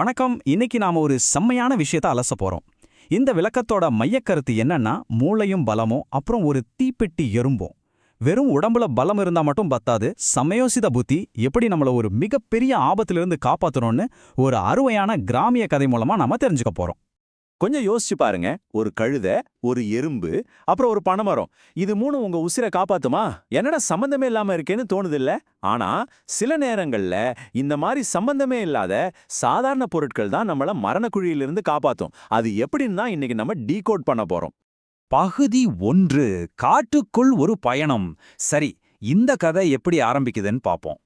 வணக்கம். இன்னைக்கு நாம ஒரு செம்மையான விஷயத்த அலச போறோம். இந்த விளக்கத்தோட மையக்கருத்து என்னன்னா, மூளையும் பலமும் அப்புறம் ஒரு தீப்பெட்டி எறும்பும். வெறும் உடம்புல பலம் இருந்தா மட்டும் பத்தாது, சமயோசித புத்தி எப்படி நம்மள ஒரு மிகப்பெரிய ஆபத்திலிருந்து காப்பாத்தணும்னு ஒரு அருமையான கிராமிய கதை மூலமா நாம தெரிஞ்சுக்க போறோம். கொஞ்சம் யோசிச்சு பாருங்க. ஒரு கழுதை, ஒரு எறும்பு, அப்புறம் ஒரு பனைமரம். இது மூணும் உங்க உசிரை காப்பாத்துமா? என்னடா சம்பந்தமே இல்லாம இருக்கேன்னு தோணுதில்ல? ஆனா சில நேரங்கள்ல இந்த மாதிரி சம்பந்தமே இல்லாத சாதாரண பொருட்கள் தான் நம்மள மரணக்குழியிலிருந்து காப்பாத்தும். அது எப்படின்னு தான் இன்னைக்கு நம்ம டீகோட் பண்ண போறோம். பகுதி 1. காட்டுக்குள் ஒரு பயணம். சரி, இந்த கதை எப்படி ஆரம்பிக்குதுன்னு பாப்போம்.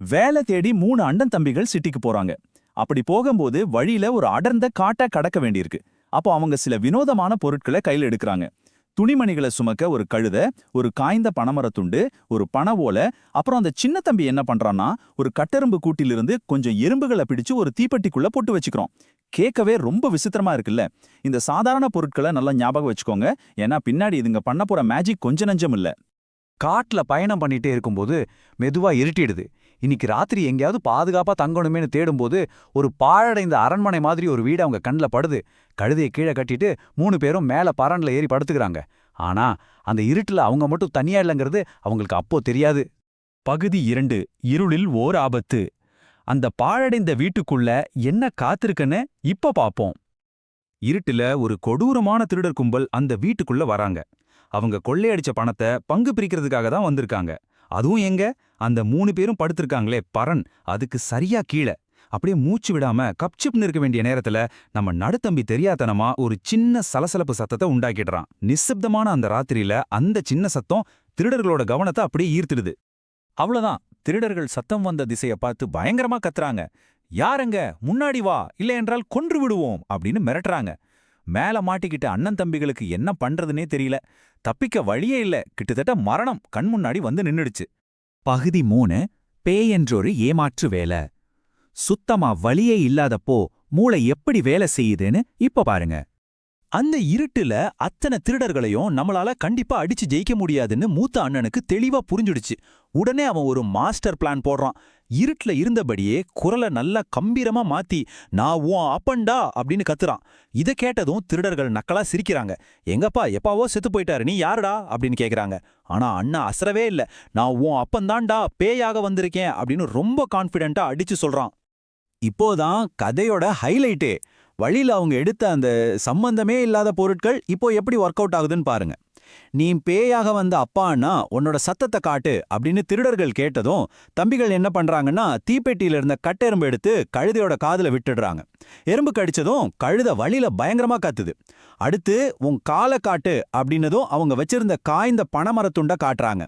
வேலை தேடி 3 அண்ணன் தம்பிகள் சிட்டிக்கு போறாங்க. அப்படி போகும்போது வழியில ஒரு அடர்ந்த காட்டை கடக்க வேண்டியிருக்கு. அப்போ அவங்க சில வினோதமான பொருட்களை கையில் எடுக்கிறாங்க. துணிமணிகளை சுமக்க ஒரு கழுதை, ஒரு காய்ந்த பனைமரத்துண்டு, ஒரு பனை ஓலை. அப்புறம் அந்த சின்ன தம்பி என்ன பண்றான்னா, ஒரு கட்டெரும்பு கூட்டிலிருந்து கொஞ்சம் எறும்புகளை பிடிச்சு ஒரு தீப்பெட்டிக்குள்ள போட்டு வச்சுக்கிறோம். கேட்கவே ரொம்ப விசித்திரமா இருக்குல்ல? இந்த சாதாரண பொருட்களை நல்லா ஞாபகம் வச்சுக்கோங்க. ஏன்னா பின்னாடி இதுங்க பண்ண போற மேஜிக் கொஞ்ச நஞ்சம் இல்ல. காட்டுல பயணம் பண்ணிட்டே இருக்கும்போது மெதுவா இருட்டிடுது. இன்னைக்கு ராத்திரி எங்கேயாவது பாதுகாப்பா தங்கணுமேனு தேடும்போது ஒரு பாழடைந்த அரண்மனை மாதிரி ஒரு வீடு அவங்க கண்ணில் படுது. கழுதையை கீழே கட்டிட்டு 3 பேரும் மேல பரன்ல ஏறி படுத்துக்கிறாங்க. ஆனா அந்த இருட்டுல அவங்க மட்டும் தனியா இல்லைங்கிறது அவங்களுக்கு அப்போ தெரியாது. பகுதி 2. இருளில் ஓர் ஆபத்து. அந்த பாழடைந்த வீட்டுக்குள்ள என்ன காத்திருக்குன்னு இப்ப பாப்போம். இருட்டுல ஒரு கொடூரமான திருடர் கும்பல் அந்த வீட்டுக்குள்ள வராங்க. அவங்க கொள்ளையடிச்ச பணத்தை பங்கு பிரிக்கிறதுக்காக தான் வந்திருக்காங்க. அதுவும் எங்க, அந்த 3 பேரும் படுத்திருக்காங்களே பரன், அதுக்கு சரியா கீழே. அப்படியே மூச்சு விடாம கப்சிப்னு இருக்க வேண்டிய நேரத்துல நம்ம நடுத்தம்பி தெரியாதனமா ஒரு சின்ன சலசலப்பு சத்தத்தை உண்டாக்கிடுறான். நிசப்தமான அந்த ராத்திரியில அந்த சின்ன சத்தம் திருடர்களோட கவனத்தை அப்படியே ஈர்த்திடுது. அவ்வளவுதான். திருடர்கள் சத்தம் வந்த திசையை பார்த்து பயங்கரமா கத்துறாங்க. யாருங்க, முன்னாடி வா, இல்லை என்றால் கொன்று விடுவோம் அப்படின்னு மிரட்டுறாங்க. மேல மாட்டிக்கிட்ட அண்ணன் தம்பிகளுக்கு என்ன பண்றதுனே தெரியல. தப்பிக்க வழியே இல்ல. கிட்டத்தட்ட மரணம் கண் முன்னாடி வந்து நின்னுடுச்சு. பகுதி 3. பேய் என்றொரு ஏமாற்று வேலை. சுத்தமா வழியே இல்லாதப்போ மூளை எப்படி வேலை செய்யுதுன்னு இப்ப பாருங்க. அந்த இருட்டுல அத்தனை திருடர்களையும் நம்மளால கண்டிப்பா அடிச்சு ஜெயிக்க முடியாதுன்னு மூத்த அண்ணனுக்கு தெளிவா புரிஞ்சுடுச்சு. உடனே அவன் ஒரு மாஸ்டர் பிளான் போடுறான். இருட்டுல இருந்தபடியே குரலை நல்லா கம்பீரமா மாத்தி, நான் உன் அப்பன்டா அப்படின்னு கத்துறான். இதை கேட்டதும் திருடர்கள் நக்கலா சிரிக்கிறாங்க. எங்கப்பா எப்பாவோ செத்து போயிட்டாரு, நீ யாருடா அப்படின்னு கேக்குறாங்க. ஆனா அண்ணா அசரவே இல்ல. நான் உன் அப்பன்தான்டா, பேயாக வந்திருக்கேன் அப்படின்னு ரொம்ப கான்ஃபிடென்ட்டா அடிச்சு சொல்றான். இப்போதான் கதையோட ஹைலைட்டே. வழியில அவங்க எடுத்த அந்த சம்பந்தமே இல்லாத பொருட்கள் இப்போ எப்படி ஒர்க் அவுட் ஆகுதுன்னு பாருங்க. நீ பேயாக வந்த அப்பான்னா உன்னோட சத்தத்தை காட்டு அப்படின்னு திருடர்கள் கேட்டதும் தம்பிகள் என்ன பண்றாங்கன்னா, தீப்பெட்டியில இருந்த கட்டெரும்பு எடுத்து கழுதையோட காதுல விட்டுடுறாங்க. எறும்பு கடிச்சதும் கழுதை வழியில பயங்கரமா கத்துது. அடுத்து உன் காலை காட்டு அப்படின்னதும் அவங்க வச்சிருந்த காய்ந்த பனைமரத்துண்ட காட்டுறாங்க.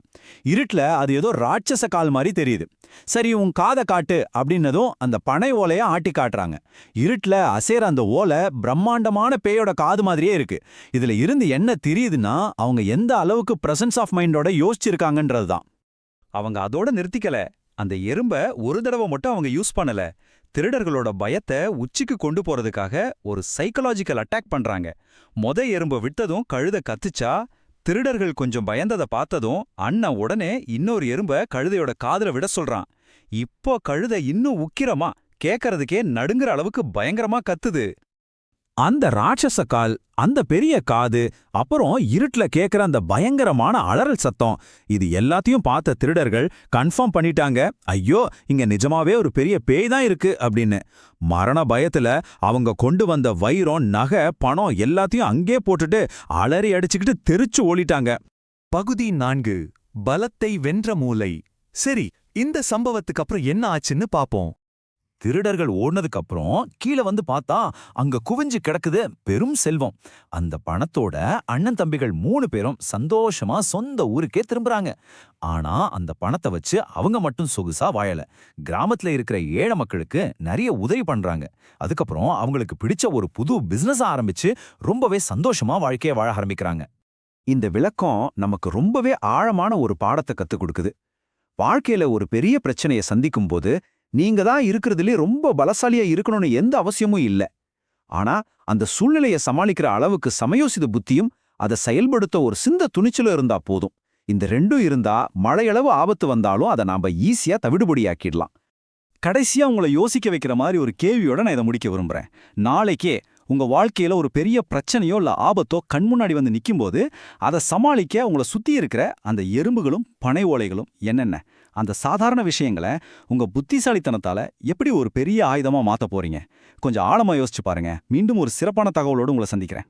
இருட்டுல அது ஏதோ ராட்சச கால் மாதிரி தெரியுது. சரி, உன் காதை காட்டு அப்படின்னதும் அந்த பனை ஓலைய ஆட்டி காட்டுறாங்க. இருட்டுல அசேர அந்த ஓலை பிரம்மாண்டமான பேயோட காது மாதிரியே இருக்கு. இதுல இருந்து என்ன தெரியுதுன்னா, அவங்க எந்த அளவுக்கு பிரசன்ஸ் ஆஃப் மைண்டோட யோசிச்சிருக்காங்கன்றதுதான். அவங்க அதோட நிறுத்திக்கல. அந்த எறும்ப ஒரு தடவை மட்டும் அவங்க யூஸ் பண்ணல. திருடர்களோட பயத்தை உச்சிக்கு கொண்டு போறதுக்காக ஒரு சைக்கலாஜிக்கல் அட்டாக் பண்றாங்க. எறும்ப விட்டதும் கழுத கத்துச்சா, திருடர்கள் கொஞ்சம் பயந்ததை பார்த்ததும் அண்ணன் உடனே இன்னொரு எறும்ப கழுதையோட காதுல விட சொல்றான். இப்போ கழுதை இன்னும் உக்கிரமா, கேட்கறதுக்கே நடுங்குற அளவுக்கு பயங்கரமா கத்துது. அந்த ராட்சச கால், அந்த பெரிய காது, அப்புறம் இருட்டுல கேட்கிற அந்த பயங்கரமான அலறல் சத்தம், இது எல்லாத்தையும் பார்த்த திருடர்கள் கன்ஃபார்ம் பண்ணிட்டாங்க, ஐயோ இங்க நிஜமாவே ஒரு பெரிய பேய் தான் இருக்கு அப்படின்னு. மரண பயத்துல அவங்க கொண்டு வந்த வைரம், நகை, பணம் எல்லாத்தையும் அங்கே போட்டுட்டு அலறி அடிச்சுக்கிட்டு தெரிச்சு ஓடிட்டாங்க. பகுதி 4. பலத்தை வென்ற மூளை. சரி, இந்த சம்பவத்துக்கு அப்புறம் என்ன ஆச்சுன்னு பாப்போம். திருடர்கள் ஓடுனதுக்கு அப்புறம் கீழே வந்து பார்த்தா அங்க குவிஞ்சு கிடக்குது பெரும் செல்வம். அந்த பணத்தோட அண்ணன் தம்பிகள் 3 பேரும் சந்தோஷமா சொந்த ஊருக்கே திரும்புறாங்க. ஆனா அந்த பணத்தை வச்சு அவங்க மட்டும் சொகுசா வாழல. கிராமத்துல இருக்கிற ஏழை மக்களுக்கு நிறைய உதவி பண்றாங்க. அதுக்கப்புறம் அவங்களுக்கு பிடிச்ச ஒரு புது பிசினஸ் ஆரம்பிச்சு ரொம்பவே சந்தோஷமா வாழ்க்கைய வாழ ஆரம்பிக்கிறாங்க. இந்த விளக்கம் நமக்கு ரொம்பவே ஆழமான ஒரு பாடத்தை கத்துக் கொடுக்குது. வாழ்க்கையில ஒரு பெரிய பிரச்சனையை சந்திக்கும் போது நீங்க தான் இருக்கிறதுலே ரொம்ப பலசாலியா இருக்கணும்னு எந்த அவசியமும் இல்ல. ஆனா அந்த சூழ்நிலையை சமாளிக்கிற அளவுக்கு சமயோசித புத்தியும் அதை செயல்படுத்த ஒரு சிந்த துணிச்சலும் இருந்தா போதும். இந்த ரெண்டும் இருந்தா மழையளவு ஆபத்து வந்தாலும் அதை நாம ஈஸியா தவிடுபடியாக்கிடலாம். கடைசியா உங்களை யோசிக்க வைக்கிற மாதிரி ஒரு கேள்வியோட நான் இதை முடிக்க விரும்புறேன். நாளைக்கே உங்க வாழ்க்கையில ஒரு பெரிய பிரச்சனையோ இல்ல ஆபத்தோ கண் முன்னாடி வந்து நிக்கும்போது அதை சமாளிக்க உங்களை சுத்தி இருக்கிற அந்த எறும்புகளும் பனை ஓலைகளும் என்னென்ன அந்த சாதாரண விஷயங்களை உங்க புத்திசாலித்தனத்தால எப்படி ஒரு பெரிய ஆயுதமா மாத்த போறீங்க? கொஞ்சம் ஆழமா யோசிச்சு பாருங்க. மீண்டும் ஒரு சிறப்பான தகவலோடு உங்களை சந்திக்கிறேன்.